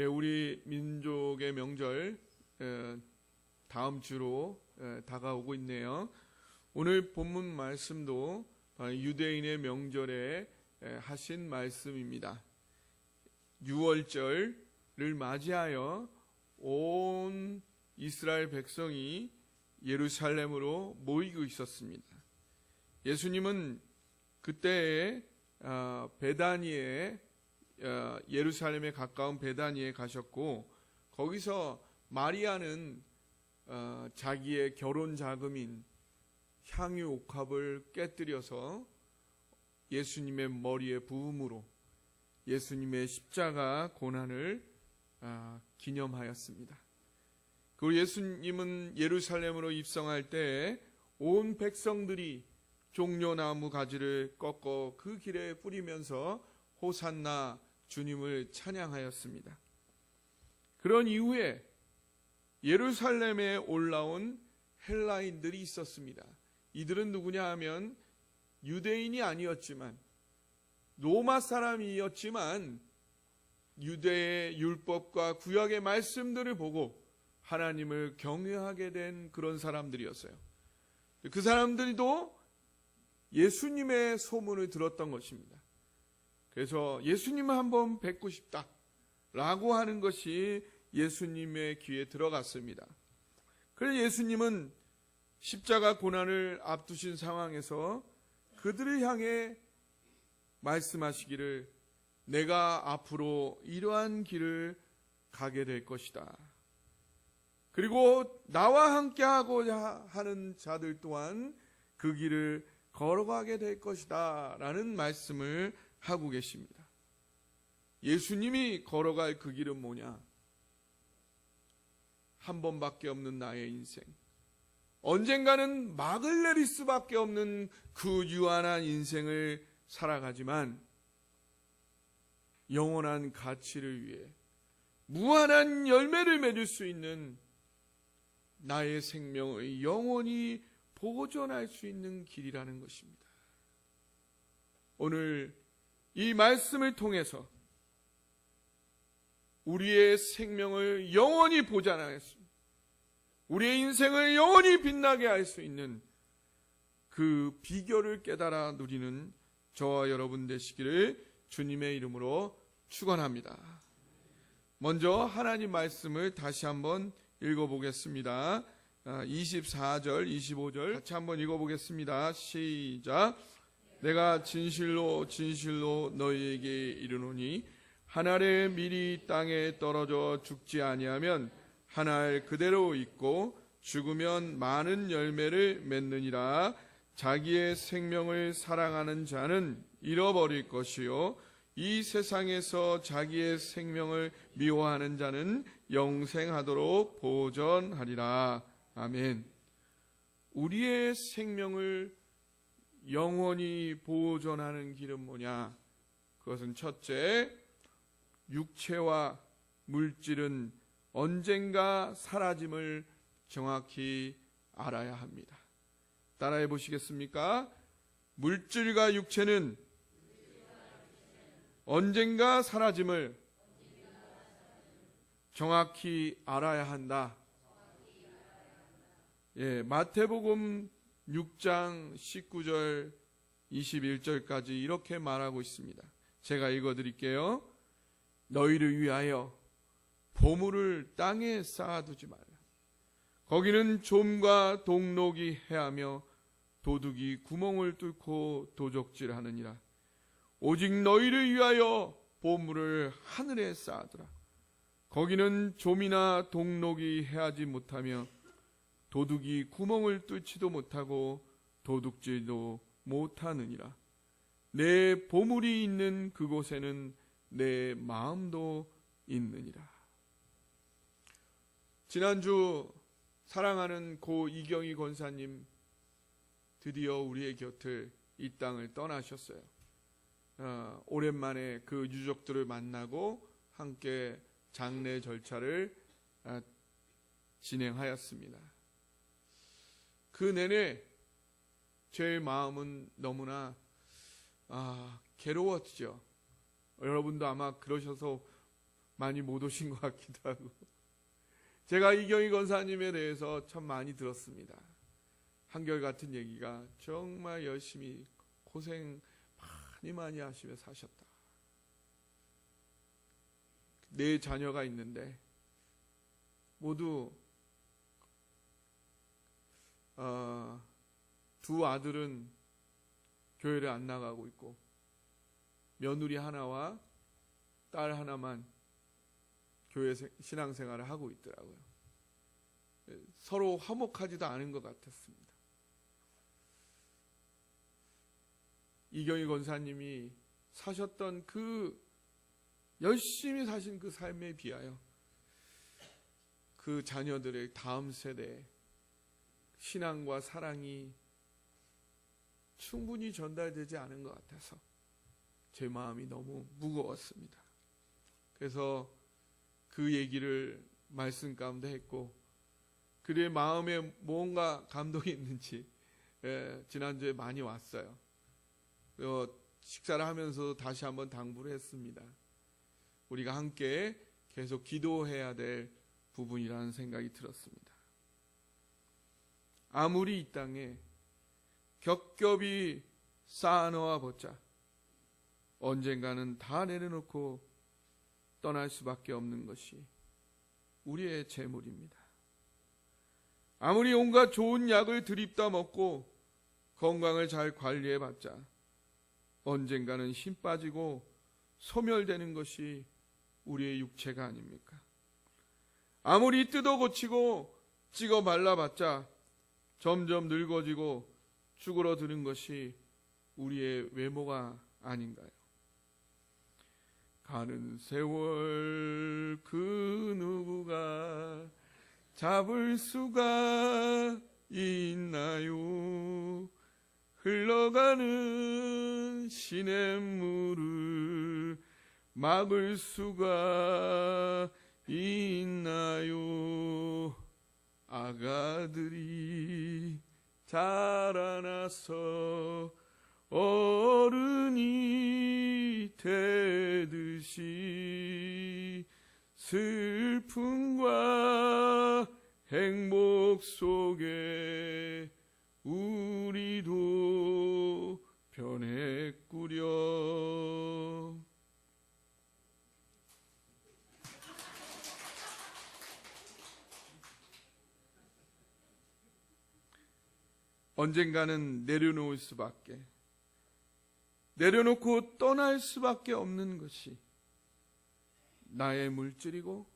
우리 민족의 명절 다음 주로 다가오고 있네요. 오늘 본문 말씀도 유대인의 명절에 하신 말씀입니다. 6월절을 맞이하여 온 이스라엘 백성이 예루살렘으로 모이고 있었습니다. 예수님은 그때에 베다니에 예루살렘에 가까운 베다니에 가셨고, 거기서 마리아는 자기의 결혼 자금인 향유 옥합을 깨뜨려서 예수님의 머리에 부음으로 예수님의 십자가 고난을 기념하였습니다. 그리고 예수님은 예루살렘으로 입성할 때 온 백성들이 종려나무 가지를 꺾어 그 길에 뿌리면서 호산나 주님을 찬양하였습니다. 그런 이후에 예루살렘에 올라온 헬라인들이 있었습니다. 이들은 누구냐 하면 유대인이 아니었지만, 로마 사람이었지만 유대의 율법과 구약의 말씀들을 보고 하나님을 경외하게 된 그런 사람들이었어요. 그 사람들도 예수님의 소문을 들었던 것입니다. 그래서 예수님을 한번 뵙고 싶다라고 하는 것이 예수님의 귀에 들어갔습니다. 그래서 예수님은 십자가 고난을 앞두신 상황에서 그들을 향해 말씀하시기를, 내가 앞으로 이러한 길을 가게 될 것이다. 그리고 나와 함께 하고자 하는 자들 또한 그 길을 걸어가게 될 것이다 라는 말씀을 하고 계십니다. 예수님이 걸어갈 그 길은 뭐냐? 한 번밖에 없는 나의 인생, 언젠가는 막을 내릴 수밖에 없는 그 유한한 인생을 살아가지만 영원한 가치를 위해 무한한 열매를 맺을 수 있는 나의 생명을 영원히 보존할 수 있는 길이라는 것입니다. 오늘 이 말씀을 통해서 우리의 생명을 영원히 보존할 수, 우리의 인생을 영원히 빛나게 할 수 있는 그 비결을 깨달아 누리는 저와 여러분 되시기를 주님의 이름으로 축원합니다. 먼저 하나님 말씀을 다시 한번 읽어보겠습니다. 24절, 25절 같이 한번 읽어보겠습니다. 시작. 내가 진실로 진실로 너희에게 이르노니 한 알의 밀이 땅에 떨어져 죽지 아니하면 한 알 그대로 있고 죽으면 많은 열매를 맺느니라. 자기의 생명을 사랑하는 자는 잃어버릴 것이요 이 세상에서 자기의 생명을 미워하는 자는 영생하도록 보존하리라. 아멘. 우리의 생명을 영원히 보존하는 길은 뭐냐? 그것은 첫째, 육체와 물질은 언젠가 사라짐을 정확히 알아야 합니다. 따라해 보시겠습니까? 물질과 육체는 언젠가 사라짐을 정확히 알아야 한다. 마태복음 6장 19절 21절까지 이렇게 말하고 있습니다. 제가 읽어드릴게요. 너희를 위하여 보물을 땅에 쌓아두지 말라. 거기는 좀과 동록이 해하며 도둑이 구멍을 뚫고 도적질하느니라. 오직 너희를 위하여 보물을 하늘에 쌓아두라. 거기는 좀이나 동록이 해하지 못하며 도둑이 구멍을 뚫지도 못하고 도둑질도 못하느니라. 내 보물이 있는 그곳에는 내 마음도 있느니라. 지난주 사랑하는 고 이경희 권사님 드디어 우리의 곁을, 이 땅을 떠나셨어요. 오랜만에 그 유족들을 만나고 함께 장례 절차를 진행하였습니다. 그 내내 제 마음은 너무나 괴로웠죠. 여러분도 아마 그러셔서 많이 못 오신 것 같기도 하고. 제가 이경희 권사님에 대해서 참 많이 들었습니다. 한결같은 얘기가 정말 열심히 고생 많이 하시며 사셨다. 4 자녀가 있는데 모두 2 아들은 교회를 안 나가고 있고 며느리 하나와 딸 하나만 교회 신앙생활을 하고 있더라고요. 서로 화목하지도 않은 것 같았습니다. 이경희 권사님이 사셨던 열심히 사신 그 삶에 비하여 그 자녀들의 다음 세대에 신앙과 사랑이 충분히 전달되지 않은 것 같아서 제 마음이 너무 무거웠습니다. 그래서 그 얘기를 말씀 가운데 했고, 그의 마음에 뭔가 감동이 있는지 지난주에 많이 왔어요. 식사를 하면서 다시 한번 당부를 했습니다. 우리가 함께 계속 기도해야 될 부분이라는 생각이 들었습니다. 아무리 이 땅에 겹겹이 쌓아놓아 보자 언젠가는 다 내려놓고 떠날 수밖에 없는 것이 우리의 재물입니다. 아무리 온갖 좋은 약을 들이다 먹고 건강을 잘 관리해봤자 언젠가는 힘 빠지고 소멸되는 것이 우리의 육체가 아닙니까? 아무리 뜯어 고치고 찍어 발라봤자 점점 늙어지고 쭈그러드는 것이 우리의 외모가 아닌가요? 가는 세월 그 누구가 잡을 수가 있나요? 흘러가는 시냇물을 막을 수가 있나요? 아가들이 자라나서 어른이 되듯이 슬픔과 행복 속에 우리도 변했구려. 언젠가는 내려놓을 수밖에, 내려놓고 떠날 수밖에 없는 것이 나의 물질이고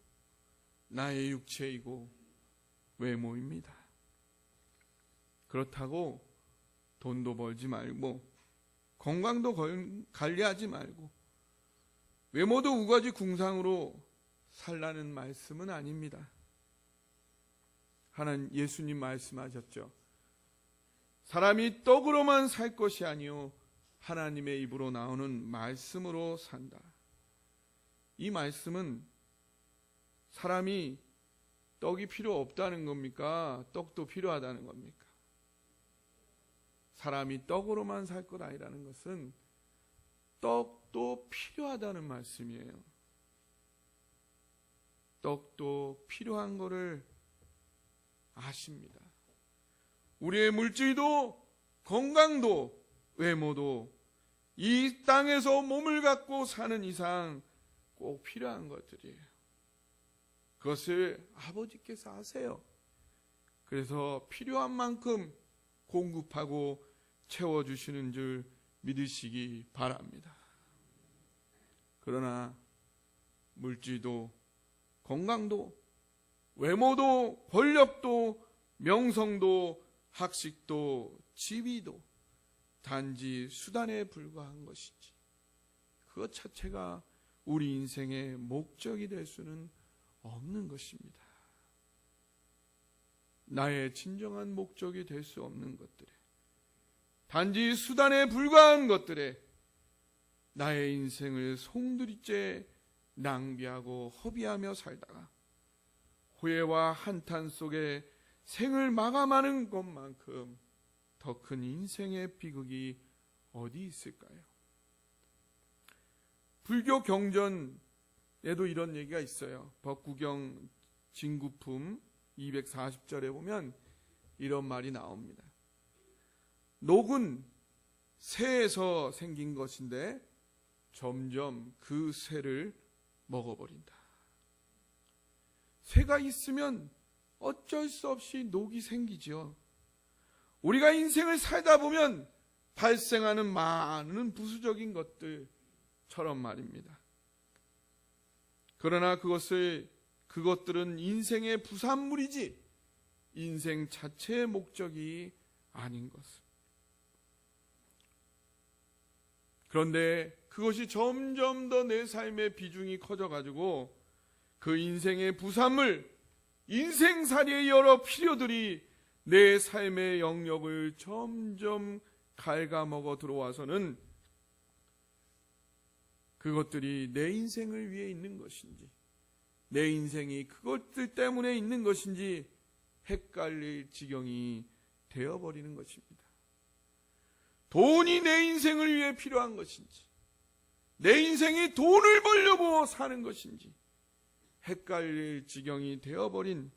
나의 육체이고 외모입니다. 그렇다고 돈도 벌지 말고 건강도 관리하지 말고 외모도 우거지 궁상으로 살라는 말씀은 아닙니다. 하나님, 예수님 말씀하셨죠. 사람이 떡으로만 살 것이 아니요 하나님의 입으로 나오는 말씀으로 산다. 이 말씀은 사람이 떡이 필요 없다는 겁니까? 떡도 필요하다는 겁니까? 사람이 떡으로만 살 것 아니라는 것은 떡도 필요하다는 말씀이에요. 떡도 필요한 것을 아십니다. 우리의 물질도 건강도 외모도 이 땅에서 몸을 갖고 사는 이상 꼭 필요한 것들이에요. 그것을 아버지께서 아세요. 그래서 필요한 만큼 공급하고 채워주시는 줄 믿으시기 바랍니다. 그러나 물질도 건강도 외모도 권력도 명성도 학식도 지위도 단지 수단에 불과한 것이지 그것 자체가 우리 인생의 목적이 될 수는 없는 것입니다. 나의 진정한 목적이 될 수 없는 것들에, 단지 수단에 불과한 것들에 나의 인생을 송두리째 낭비하고 허비하며 살다가 후회와 한탄 속에 생을 마감하는 것만큼 더 더 큰 인생의 비극이 어디 있을까요? 불교 경전에도 이런 얘기가 있어요. 법구경 진구품 240절에 보면 이런 말이 나옵니다. 녹은 새에서 생긴 것인데 점점 그 새를 먹어버린다. 새가 있으면 어쩔 수 없이 녹이 생기죠. 우리가 인생을 살다 보면 발생하는 많은 부수적인 것들처럼 말입니다. 그러나 그것들은 인생의 부산물이지 인생 자체의 목적이 아닌 것을. 그런데 그것이 점점 더 내 삶의 비중이 커져가지고 그 인생의 부산물, 인생살이의 여러 필요들이 내 삶의 영역을 점점 갉아먹어 들어와서는 그것들이 내 인생을 위해 있는 것인지 내 인생이 그것들 때문에 있는 것인지 헷갈릴 지경이 되어버리는 것입니다. 돈이 내 인생을 위해 필요한 것인지 내 인생이 돈을 벌려고 사는 것인지 헷갈릴 지경이 되어버린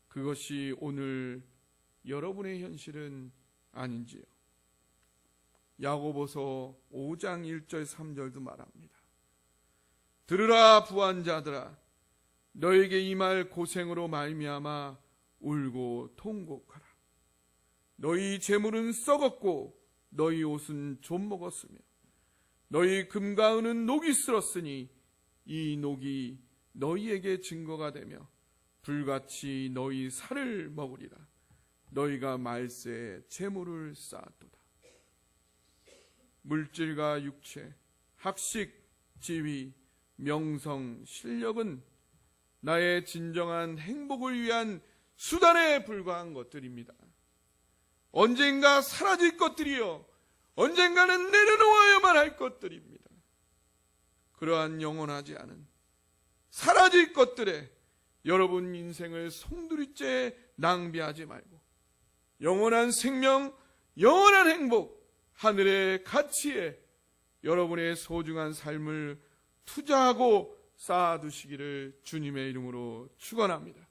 그것이 오늘 여러분의 현실은 아닌지요. 야고보서 5장 1절 3절도 말합니다. 들으라 부한자들아 너에게 이 말 고생으로 말미암아 울고 통곡하라. 너희 재물은 썩었고 너희 옷은 좀 먹었으며 너희 금과 은은 녹이 쓸었으니 이 녹이 너희에게 증거가 되며 불같이 너희 살을 먹으리라. 너희가 말세에 재물을 쌓았도다. 물질과 육체, 학식, 지위, 명성, 실력은 나의 진정한 행복을 위한 수단에 불과한 것들입니다. 언젠가 사라질 것들이요 언젠가는 내려놓아야만 할 것들입니다. 그러한 영원하지 않은 사라질 것들에 여러분 인생을 송두리째 낭비하지 말고 영원한 생명, 영원한 행복, 하늘의 가치에 여러분의 소중한 삶을 투자하고 쌓아두시기를 주님의 이름으로 축원합니다.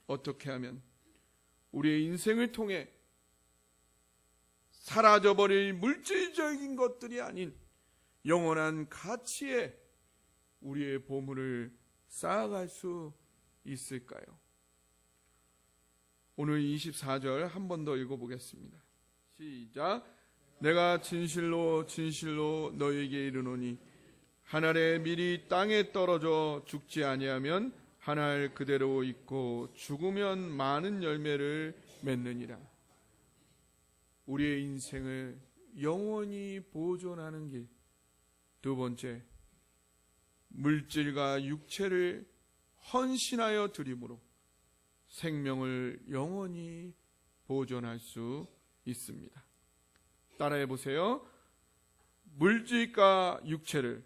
어떻게 하면 우리의 인생을 통해 사라져버릴 물질적인 것들이 아닌 영원한 가치에 우리의 보물을 쌓아갈 수 있을까요? 오늘 24절 한 번 더 읽어보겠습니다. 시작. 내가 진실로 진실로 너희에게 이르노니 한 알의 밀이 땅에 떨어져 죽지 아니하면 한 알 그대로 있고 죽으면 많은 열매를 맺느니라. 우리의 인생을 영원히 보존하는 길. 두 번째, 물질과 육체를 헌신하여 드림으로 생명을 영원히 보존할 수 있습니다. 따라해 보세요. 물질과 육체를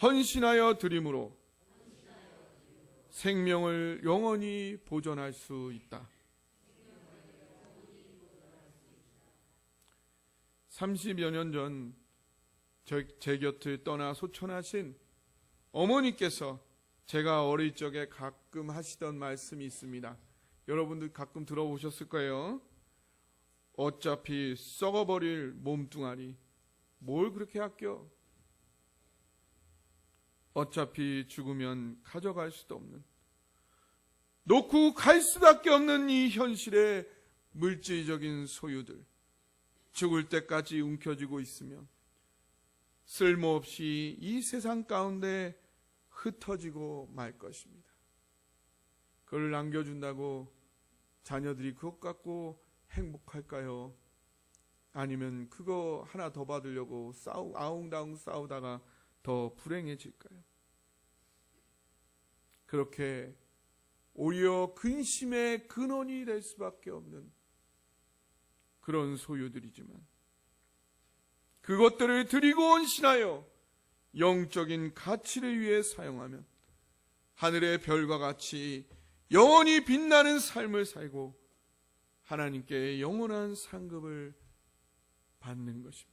헌신하여 드림으로 생명을 영원히 보존할 수 있다. 30여 년 전 제 곁을 떠나 소천하신 어머니께서 제가 어릴 적에 가끔 하시던 말씀이 있습니다. 여러분들 가끔 들어보셨을 거예요. 어차피 썩어버릴 몸뚱아리 뭘 그렇게 아껴? 어차피 죽으면 가져갈 수도 없는, 놓고 갈 수밖에 없는 이 현실의 물질적인 소유들, 죽을 때까지 움켜쥐고 있으면 쓸모없이 이 세상 가운데 흩어지고 말 것입니다. 그걸 남겨준다고 자녀들이 그것 갖고 행복할까요? 아니면 그거 하나 더 받으려고 아웅다웅 싸우다가 더 불행해질까요? 그렇게 오히려 근심의 근원이 될 수밖에 없는 그런 소유들이지만 그것들을 드리고 헌신하여 영적인 가치를 위해 사용하면 하늘의 별과 같이 영원히 빛나는 삶을 살고 하나님께 영원한 상급을 받는 것입니다.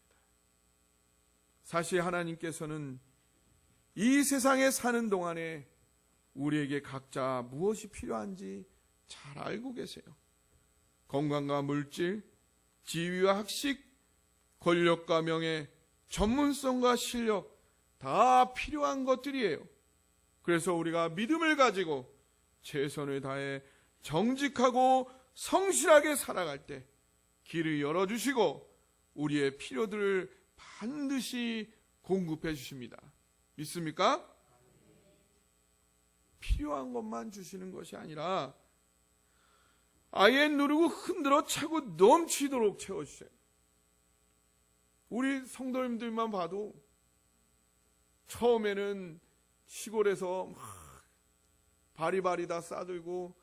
사실 하나님께서는 이 세상에 사는 동안에 우리에게 각자 무엇이 필요한지 잘 알고 계세요. 건강과 물질, 지위와 학식, 권력과 명예, 전문성과 실력 다 필요한 것들이에요. 그래서 우리가 믿음을 가지고 최선을 다해 정직하고 성실하게 살아갈 때 길을 열어주시고 우리의 필요들을 반드시 공급해 주십니다. 믿습니까? 필요한 것만 주시는 것이 아니라 아예 누르고 흔들어 차고 넘치도록 채워주세요. 우리 성도님들만 봐도 처음에는 시골에서 막 바리바리 다 싸들고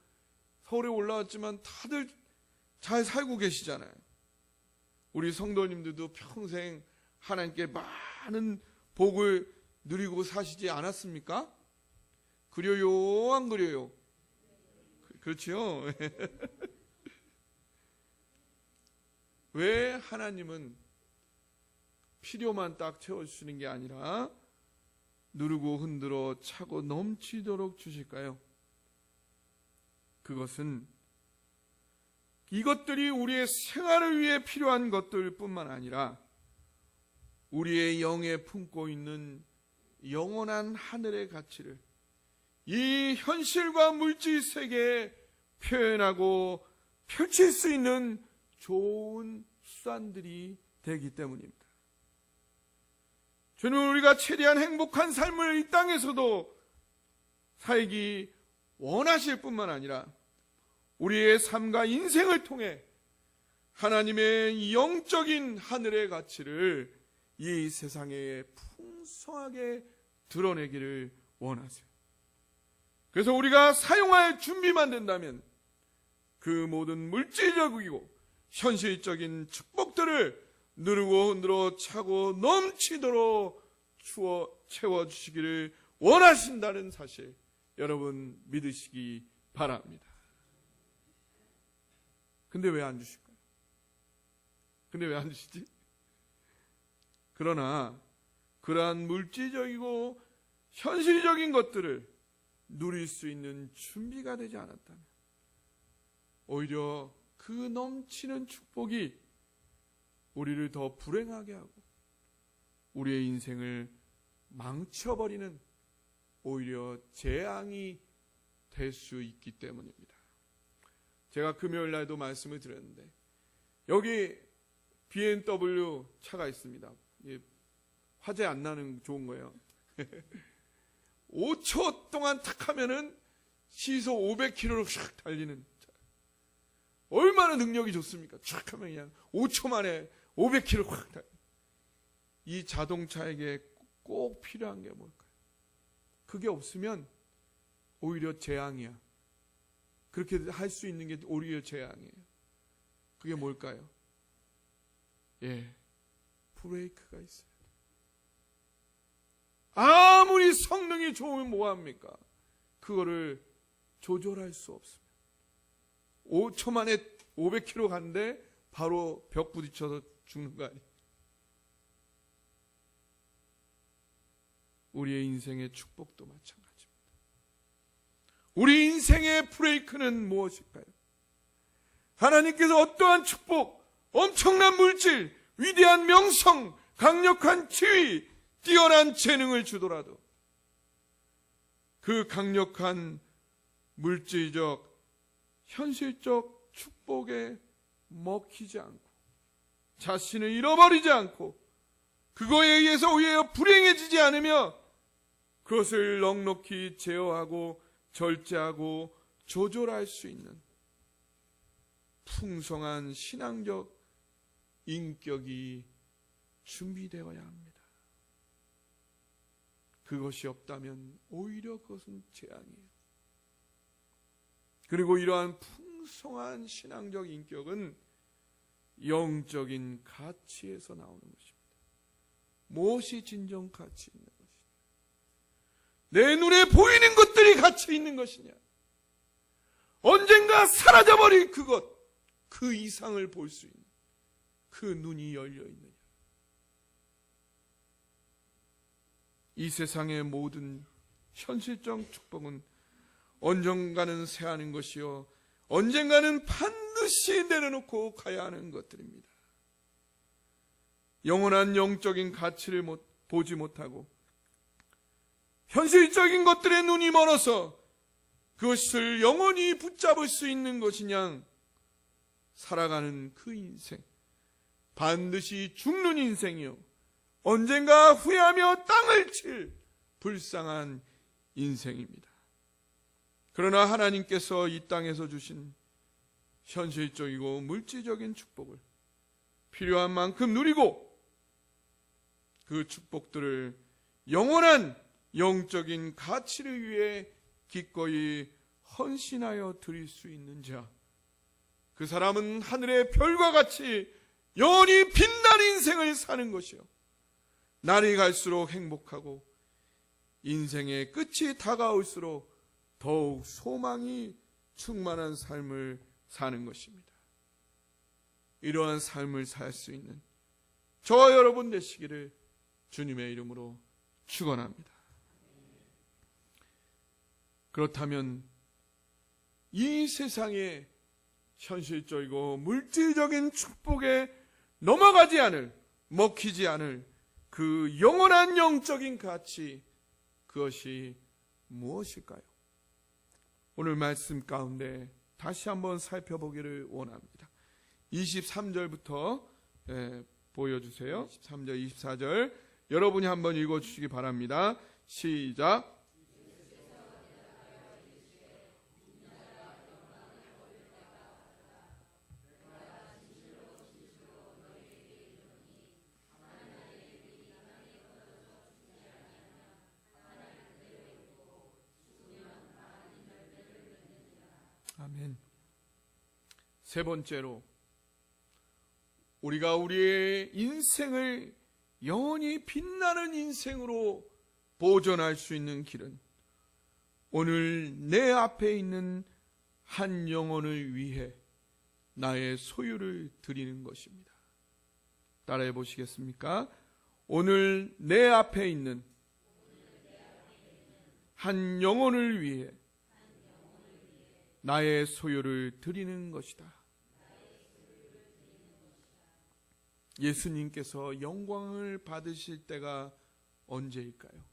서울에 올라왔지만 다들 잘 살고 계시잖아요. 우리 성도님들도 평생 하나님께 많은 복을 누리고 사시지 않았습니까? 그려요, 안 그려요? 그렇죠? 왜 하나님은 필요만 딱 채워주시는 게 아니라 누르고 흔들어 차고 넘치도록 주실까요? 그것은 이것들이 우리의 생활을 위해 필요한 것들 뿐만 아니라 우리의 영에 품고 있는 영원한 하늘의 가치를 이 현실과 물질 세계에 표현하고 펼칠 수 있는 좋은 수단들이 되기 때문입니다. 주는 우리가 최대한 행복한 삶을 이 땅에서도 살기 원하실 뿐만 아니라 우리의 삶과 인생을 통해 하나님의 영적인 하늘의 가치를 이 세상에 풍성하게 드러내기를 원하세요. 그래서 우리가 사용할 준비만 된다면 그 모든 물질적이고 현실적인 축복들을 누르고 흔들어 차고 넘치도록 채워주시기를 원하신다는 사실 여러분 믿으시기 바랍니다. 근데 왜 안 주실까요? 근데 왜 안 주시지? 그러나 그러한 물질적이고 현실적인 것들을 누릴 수 있는 준비가 되지 않았다면 오히려 그 넘치는 축복이 우리를 더 불행하게 하고 우리의 인생을 망쳐버리는 오히려 재앙이 될 수 있기 때문입니다. 제가 금요일 날도 말씀을 드렸는데 여기 BMW 차가 있습니다. 화재 안 나는 좋은 거예요. 5초 동안 탁 하면은 시속 500km로 샥 달리는 차. 얼마나 능력이 좋습니까? 쫙 하면 그냥 5초 만에 500km 확 달려. 이 자동차에게 꼭 필요한 게 뭘까요? 그게 없으면 오히려 재앙이야. 그렇게 할 수 있는 게 오히려 재앙이에요. 그게 뭘까요? 브레이크가 있어요. 아무리 성능이 좋으면 뭐합니까? 그거를 조절할 수 없습니다. 5초 만에 500km 갔는데 바로 벽 부딪혀서 죽는 거 아니에요? 우리의 인생의 축복도 마찬가지입니다. 우리 인생의 브레이크는 무엇일까요? 하나님께서 어떠한 축복, 엄청난 물질, 위대한 명성, 강력한 지위, 뛰어난 재능을 주더라도 그 강력한 물질적, 현실적 축복에 먹히지 않고 자신을 잃어버리지 않고 그거에 의해서 오히려 불행해지지 않으며 그것을 넉넉히 제어하고 절제하고 조절할 수 있는 풍성한 신앙적 인격이 준비되어야 합니다. 그것이 없다면 오히려 그것은 재앙이에요. 그리고 이러한 풍성한 신앙적 인격은 영적인 가치에서 나오는 것입니다. 무엇이 진정 가치 있는 것이냐? 내 눈에 보이는 것들이 가치 있는 것이냐? 언젠가 사라져버릴 그것, 그 이상을 볼 수 있는 그 눈이 열려 있느냐. 이 세상의 모든 현실적 축복은 언젠가는 새하는 것이요, 언젠가는 반드시 내려놓고 가야 하는 것들입니다. 영원한 영적인 가치를 보지 못하고 현실적인 것들에 눈이 멀어서 그것을 영원히 붙잡을 수 있는 것이냐 살아가는 그 인생, 반드시 죽는 인생이요, 언젠가 후회하며 땅을 칠 불쌍한 인생입니다. 그러나 하나님께서 이 땅에서 주신 현실적이고 물질적인 축복을 필요한 만큼 누리고 그 축복들을 영원한 영적인 가치를 위해 기꺼이 헌신하여 드릴 수 있는 자, 그 사람은 하늘의 별과 같이 영원히 빛난 인생을 사는 것이요, 날이 갈수록 행복하고 인생의 끝이 다가올수록 더욱 소망이 충만한 삶을 사는 것입니다. 이러한 삶을 살 수 있는 저와 여러분 되시기를 주님의 이름으로 축원합니다. 그렇다면 이 세상의 현실적이고 물질적인 축복에 넘어가지 않을, 먹히지 않을 그 영원한 영적인 가치, 그것이 무엇일까요? 오늘 말씀 가운데 다시 한번 살펴보기를 원합니다. 23절부터 보여주세요. 23절, 24절 여러분이 한번 읽어주시기 바랍니다. 시작. 아멘. 세 번째로, 우리가 우리의 인생을 영원히 빛나는 인생으로 보존할 수 있는 길은 오늘 내 앞에 있는 한 영혼을 위해 나의 소유를 드리는 것입니다. 따라해 보시겠습니까? 오늘 내 앞에 있는 한 영혼을 위해 나의 소유를 드리는 것이다. 예수님께서 영광을 받으실 때가 언제일까요?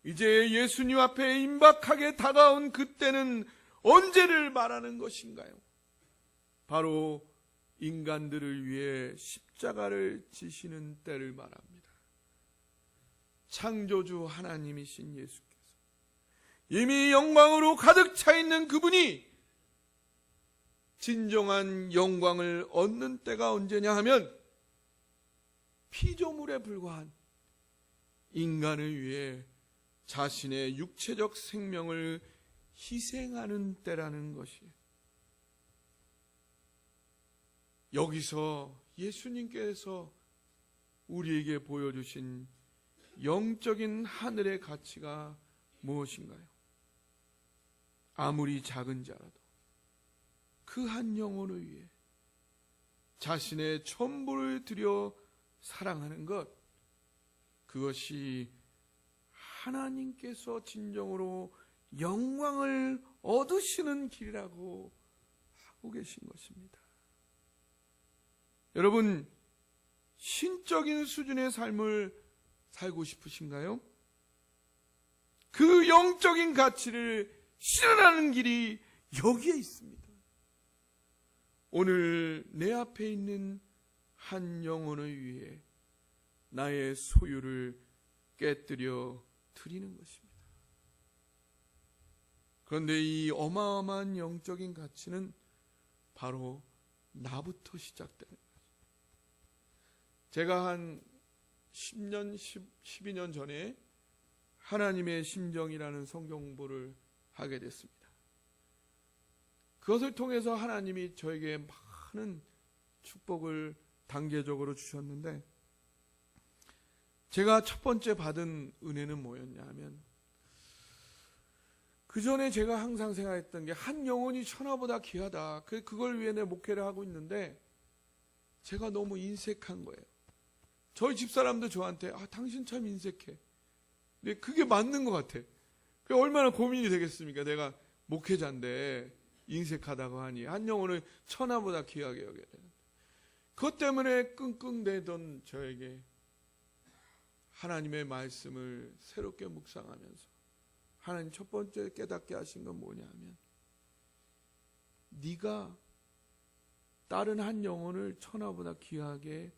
이제 예수님 앞에 임박하게 다가온 그때는 언제를 말하는 것인가요? 바로 인간들을 위해 십자가를 지시는 때를 말합니다. 창조주 하나님이신 예수께서 이미 영광으로 가득 차 있는 그분이 진정한 영광을 얻는 때가 언제냐 하면 피조물에 불과한 인간을 위해 자신의 육체적 생명을 희생하는 때라는 것이에요. 여기서 예수님께서 우리에게 보여주신 영적인 하늘의 가치가 무엇인가요? 아무리 작은 자라도 그 한 영혼을 위해 자신의 전부를 들여 사랑하는 것, 그것이 하나님께서 진정으로 영광을 얻으시는 길이라고 하고 계신 것입니다. 여러분, 신적인 수준의 삶을 살고 싶으신가요? 그 영적인 가치를 실현하는 길이 여기에 있습니다. 오늘 내 앞에 있는 한 영혼을 위해 나의 소유를 깨뜨려 드리는 것입니다. 그런데 이 어마어마한 영적인 가치는 바로 나부터 시작되는 거죠. 제가 한 10년, 12년 전에 하나님의 심정이라는 성경 공부를 하게 됐습니다. 그것을 통해서 하나님이 저에게 많은 축복을 단계적으로 주셨는데, 제가 첫 번째 받은 은혜는 뭐였냐 하면, 그 전에 제가 항상 생각했던 게 한 영혼이 천하보다 귀하다. 그걸 위해 내 목회를 하고 있는데 제가 너무 인색한 거예요. 저희 집사람도 저한테 당신 참 인색해. 근데 그게 맞는 것 같아. 그게 얼마나 고민이 되겠습니까? 내가 목회자인데 인색하다고 하니 한 영혼을 천하보다 귀하게 여겨야 되는데 그것 때문에 끙끙대던 저에게 하나님의 말씀을 새롭게 묵상하면서 하나님 첫 번째 깨닫게 하신 건 뭐냐 하면 네가 다른 한 영혼을 천하보다 귀하게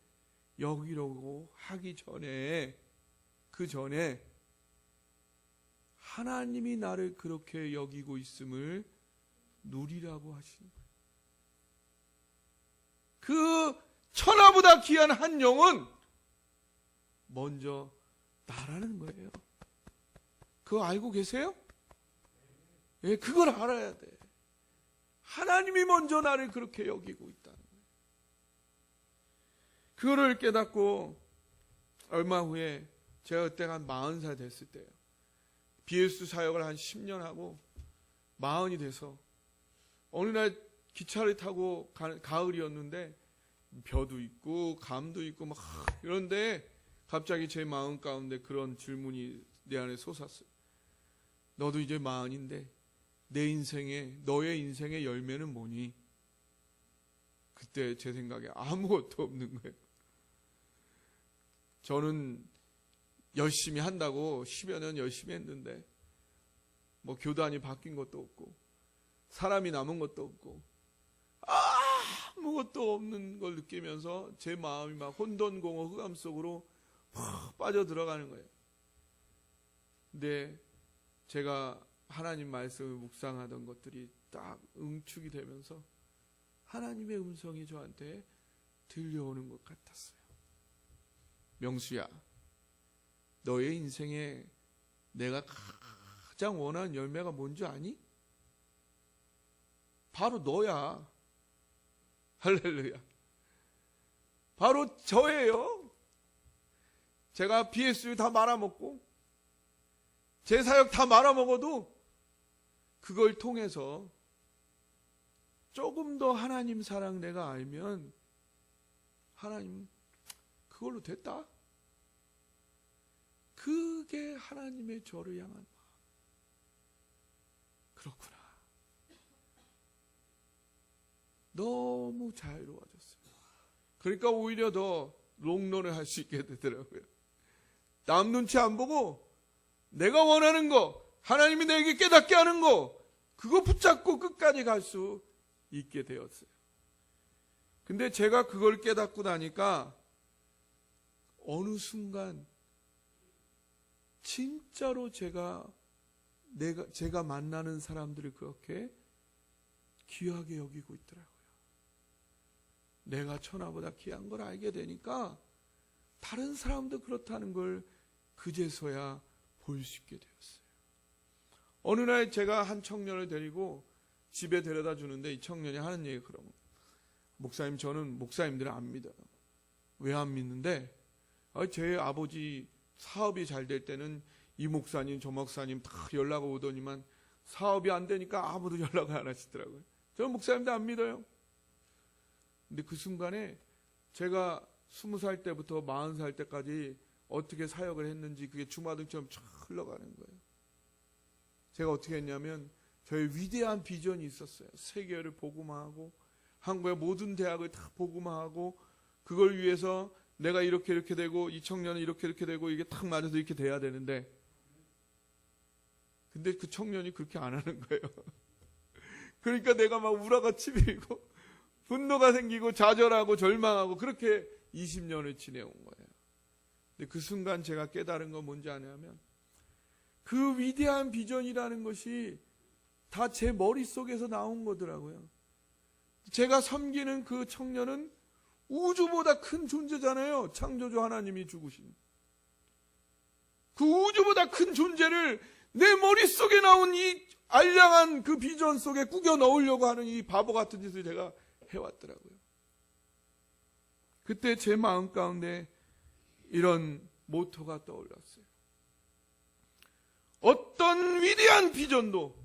여기려고 하기 전에 그 전에 하나님이 나를 그렇게 여기고 있음을 누리라고 하시는 거예요. 그 천하보다 귀한 한 영은 먼저 나라는 거예요. 그거 알고 계세요? 예, 그걸 알아야 돼. 하나님이 먼저 나를 그렇게 여기고 있다는 거예요. 그거를 깨닫고 얼마 후에 제가 그때가 한 40살 됐을 때예요. BS 사역을 한 10년 하고 40이 돼서 어느 날 기차를 타고 가을이었는데 벼도 있고 감도 있고 막 이런데 갑자기 제 마음 가운데 그런 질문이 내 안에 솟았어요. 너도 이제 40인데 너의 인생의 열매는 뭐니? 그때 제 생각에 아무것도 없는 거예요. 저는 열심히 한다고 10여 년 열심히 했는데 뭐 교단이 바뀐 것도 없고 사람이 남은 것도 없고 아무것도 없는 걸 느끼면서 제 마음이 막 혼돈공허 흑암 속으로 막 빠져들어가는 거예요. 근데 제가 하나님 말씀을 묵상하던 것들이 딱 응축이 되면서 하나님의 음성이 저한테 들려오는 것 같았어요. 명수야, 너의 인생에 내가 가장 원하는 열매가 뭔지 아니? 바로 너야. 할렐루야. 바로 저예요. 제가 BSU 다 말아먹고 제 사역 다 말아먹어도 그걸 통해서 조금 더 하나님 사랑 내가 알면 하나님 그걸로 됐다. 그게 하나님의 저를 향한 마음. 그렇구나. 너무 자유로워졌어요. 그러니까 오히려 더 롱런을 할 수 있게 되더라고요. 남 눈치 안 보고 내가 원하는 거, 하나님이 내게 깨닫게 하는 거, 그거 붙잡고 끝까지 갈 수 있게 되었어요. 근데 제가 그걸 깨닫고 나니까 어느 순간 진짜로 제가 만나는 사람들을 그렇게 귀하게 여기고 있더라고요. 내가 천하보다 귀한 걸 알게 되니까 다른 사람도 그렇다는 걸 그제서야 볼 수 있게 되었어요. 어느 날 제가 한 청년을 데리고 집에 데려다 주는데 이 청년이 하는 얘기가 그러면 목사님, 저는 목사님들을 안 믿어요. 왜 안 믿는데 제 아버지 사업이 잘 될 때는 이 목사님 저 목사님 다 연락 오더니만 사업이 안 되니까 아무도 연락을 안 하시더라고요. 저는 목사님도 안 믿어요. 근데 그 순간에 제가 20살 때부터 40살 때까지 어떻게 사역을 했는지 그게 주마등처럼 쫙 흘러가는 거예요. 제가 어떻게 했냐면 저의 위대한 비전이 있었어요. 세계를 복음화하고 한국의 모든 대학을 다 복음화하고 그걸 위해서 내가 이렇게 되고 이 청년은 이렇게 되고 이게 탁 맞아서 이렇게 돼야 되는데 근데 그 청년이 그렇게 안 하는 거예요. 그러니까 내가 막 우라가 치밀고 분노가 생기고 좌절하고 절망하고 그렇게 20년을 지내온 거예요. 근데 그 순간 제가 깨달은 건 뭔지 아냐면 그 위대한 비전이라는 것이 다 제 머릿속에서 나온 거더라고요. 제가 섬기는 그 청년은 우주보다 큰 존재잖아요. 창조주 하나님이 죽으신. 그 우주보다 큰 존재를 내 머릿속에 나온 이 알량한 그 비전 속에 꾸겨 넣으려고 하는 이 바보 같은 짓을 제가 해왔더라고요. 그때 제 마음 가운데 이런 모토가 떠올랐어요. 어떤 위대한 비전도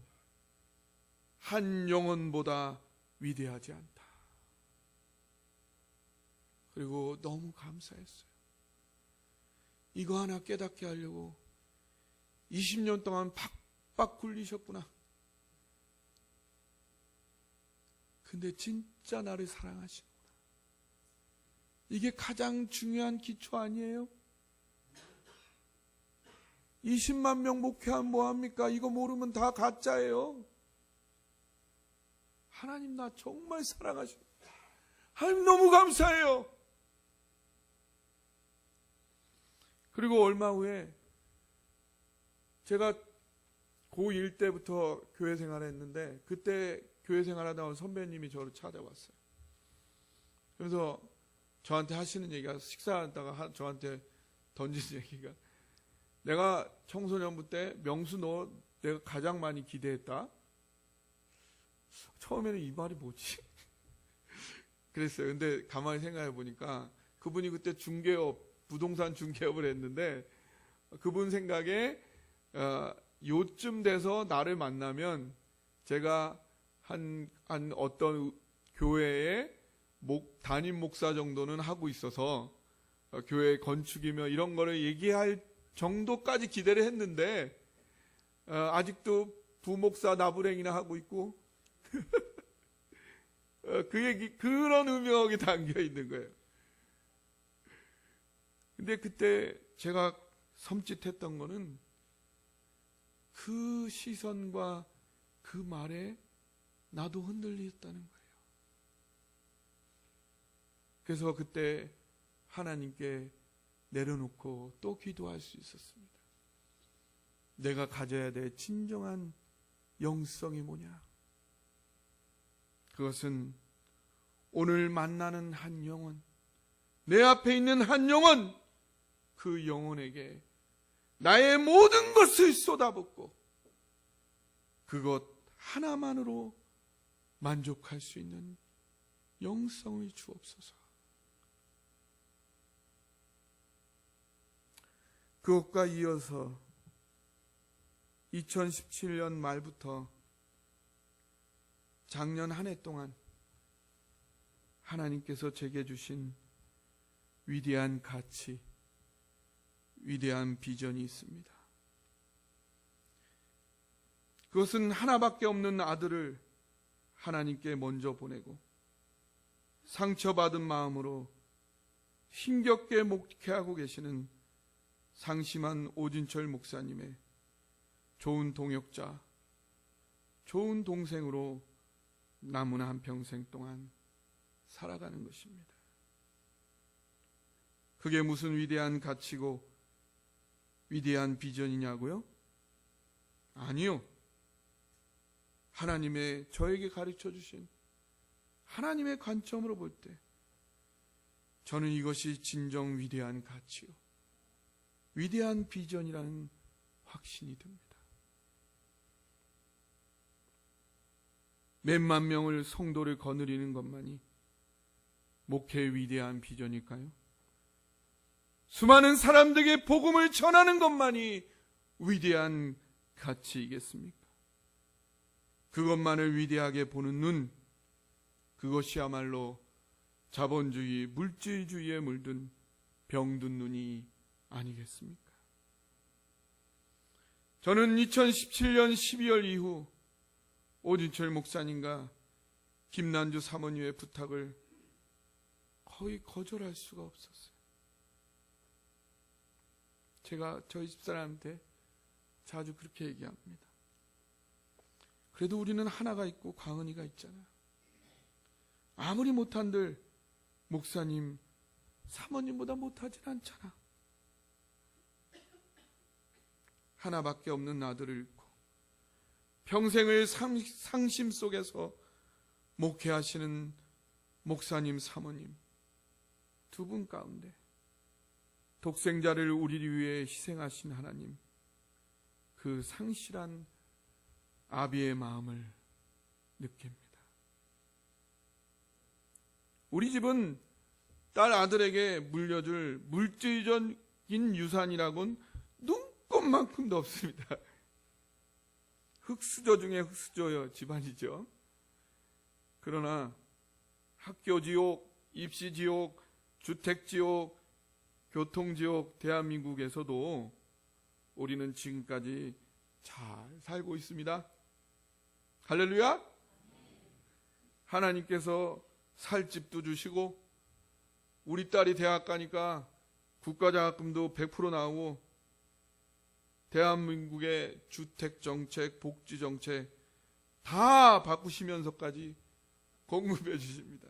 한 영혼보다 위대하지 않다. 그리고 너무 감사했어요. 이거 하나 깨닫게 하려고 20년 동안 팍팍 굴리셨구나. 근데 진짜 나를 사랑하시는구나. 이게 가장 중요한 기초 아니에요? 20만 명 목회하면 뭐합니까? 이거 모르면 다 가짜예요. 하나님 나 정말 사랑하십니다. 하나님 너무 감사해요. 그리고 얼마 후에 제가 고1 때부터 교회 생활을 했는데 그때 교회 생활하다 온 선배님이 저를 찾아왔어요. 그래서 저한테 하시는 얘기가 식사하다가 저한테 던진 얘기가 내가 청소년부 때 명수 너 내가 가장 많이 기대했다. 처음에는 이 말이 뭐지? 그랬어요. 근데 가만히 생각해 보니까 그분이 그때 중개업, 부동산 중개업을 했는데 그분 생각에 요쯤 돼서 나를 만나면 제가 한 어떤 교회에 담임 목사 정도는 하고 있어서 교회 건축이며 이런 거를 얘기할 정도까지 기대를 했는데 아직도 부목사 나부랭이나 하고 있고 그런 의명이 담겨 있는 거예요. 근데 그때 제가 섬찟했던 거는 그 시선과 그 말에 나도 흔들렸다는 거예요. 그래서 그때 하나님께 내려놓고 또 기도할 수 있었습니다. 내가 가져야 될 진정한 영성이 뭐냐? 그것은 오늘 만나는 한 영혼, 내 앞에 있는 한 영혼, 그 영혼에게 나의 모든 것을 쏟아붓고 그것 하나만으로 만족할 수 있는 영성을 주옵소서. 그것과 이어서 2017년 말부터 작년 한 해 동안 하나님께서 제게 주신 위대한 가치, 위대한 비전이 있습니다. 그것은 하나밖에 없는 아들을 하나님께 먼저 보내고 상처받은 마음으로 힘겹게 목회하고 계시는 상심한 오진철 목사님의 좋은 동역자, 좋은 동생으로 남은 한평생 동안 살아가는 것입니다. 그게 무슨 위대한 가치고 위대한 비전이냐고요? 아니요. 하나님의 저에게 가르쳐 주신 하나님의 관점으로 볼 때 저는 이것이 진정 위대한 가치요, 위대한 비전이라는 확신이 듭니다. 몇만 명을 성도를 거느리는 것만이 목회의 위대한 비전일까요? 수많은 사람들에게 복음을 전하는 것만이 위대한 가치이겠습니까? 그것만을 위대하게 보는 눈, 그것이야말로 자본주의, 물질주의에 물든 병든 눈이 아니겠습니까? 저는 2017년 12월 이후 오진철 목사님과 김난주 사모님의 부탁을 거의 거절할 수가 없었어요. 제가 저희 집사람한테 자주 그렇게 얘기합니다. 그래도 우리는 하나가 있고 광은이가 있잖아. 아무리 못한들 목사님, 사모님보다 못하진 않잖아. 하나밖에 없는 아들을 잃고 평생을 상심 속에서 목회하시는 목사님, 사모님 두 분 가운데 독생자를 우리를 위해 희생하신 하나님, 그 상실한 아비의 마음을 느낍니다. 우리 집은 딸 아들에게 물려줄 물질적인 유산이라고는 눈꼽만큼도 없습니다. 흙수저 중에 흙수저 집안이죠. 그러나 학교지옥, 입시지옥, 주택지옥, 교통지옥 대한민국에서도 우리는 지금까지 잘 살고 있습니다. 할렐루야! 하나님께서 살 집도 주시고, 우리 딸이 대학 가니까 국가장학금도 100% 나오고, 대한민국의 주택정책, 복지정책 다 바꾸시면서까지 공급해 주십니다.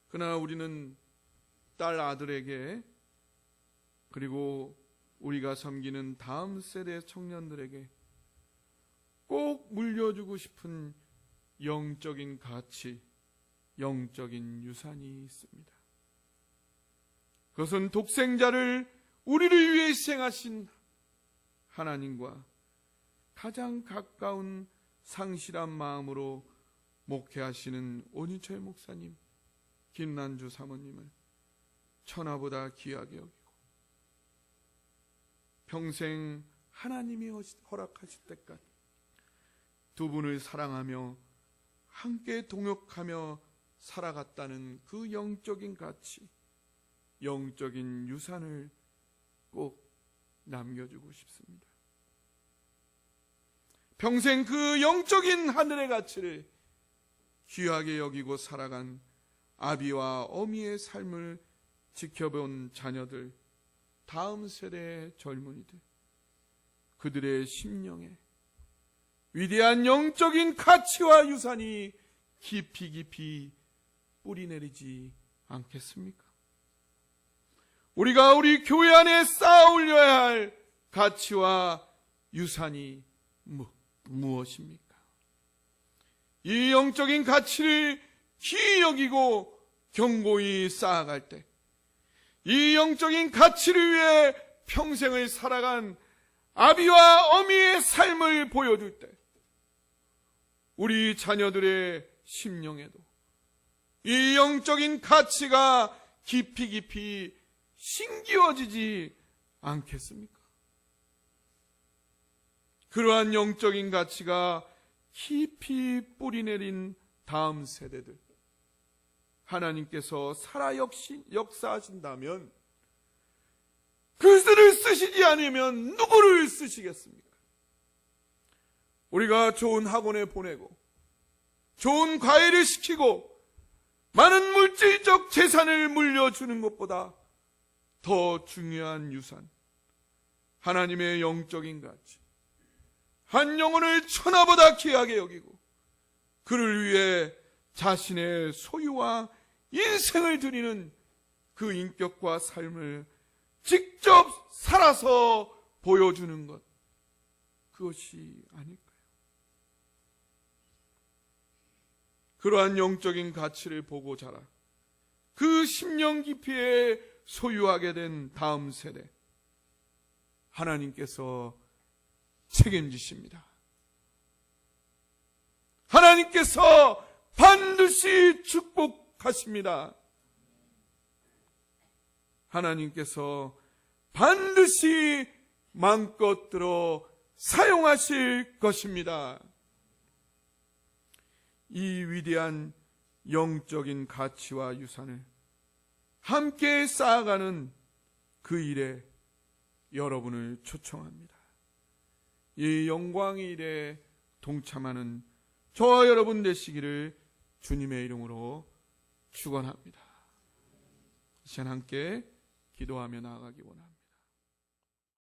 그러나 우리는 딸 아들에게, 그리고 우리가 섬기는 다음 세대 청년들에게 꼭 물려주고 싶은 영적인 가치, 영적인 유산이 있습니다. 그것은 독생자를 우리를 위해 희생하신 하나님과 가장 가까운 상실한 마음으로 목회하시는 오윤철 목사님, 김난주 사모님을 천하보다 귀하게 여기고, 평생 하나님이 허락하실 때까지 두 분을 사랑하며 함께 동역하며 살아갔다는 그 영적인 가치, 영적인 유산을 꼭 남겨주고 싶습니다. 평생 그 영적인 하늘의 가치를 귀하게 여기고 살아간 아비와 어미의 삶을 지켜본 자녀들, 다음 세대의 젊은이들, 그들의 심령에 위대한 영적인 가치와 유산이 깊이 깊이 뿌리내리지 않겠습니까? 우리가 우리 교회 안에 쌓아 올려야 할 가치와 유산이 무엇입니까? 이 영적인 가치를 귀히 여기고 견고히 쌓아갈 때, 이 영적인 가치를 위해 평생을 살아간 아비와 어미의 삶을 보여줄 때, 우리 자녀들의 심령에도 이 영적인 가치가 깊이 깊이 심기어지지 않겠습니까? 그러한 영적인 가치가 깊이 뿌리내린 다음 세대들, 하나님께서 살아 역사하신다면 그들을 쓰시지 않으면 누구를 쓰시겠습니까? 우리가 좋은 학원에 보내고 좋은 과외를 시키고 많은 물질적 재산을 물려주는 것보다 더 중요한 유산, 하나님의 영적인 가치, 한 영혼을 천하보다 귀하게 여기고 그를 위해 자신의 소유와 인생을 드리는 그 인격과 삶을 직접 살아서 보여주는 것, 그것이 아닐까요? 그러한 영적인 가치를 보고 자라 그 심령 깊이에 소유하게 된 다음 세대, 하나님께서 책임지십니다. 하나님께서 반드시 축복하십니다. 하나님께서 반드시 마음껏 들어 사용하실 것입니다. 이 위대한 영적인 가치와 유산을 함께 쌓아가는 그 일에 여러분을 초청합니다. 이 영광의 일에 동참하는 저와 여러분 되시기를 주님의 이름으로 축원합니다. 이 시간 함께 기도하며 나아가기 원합니다.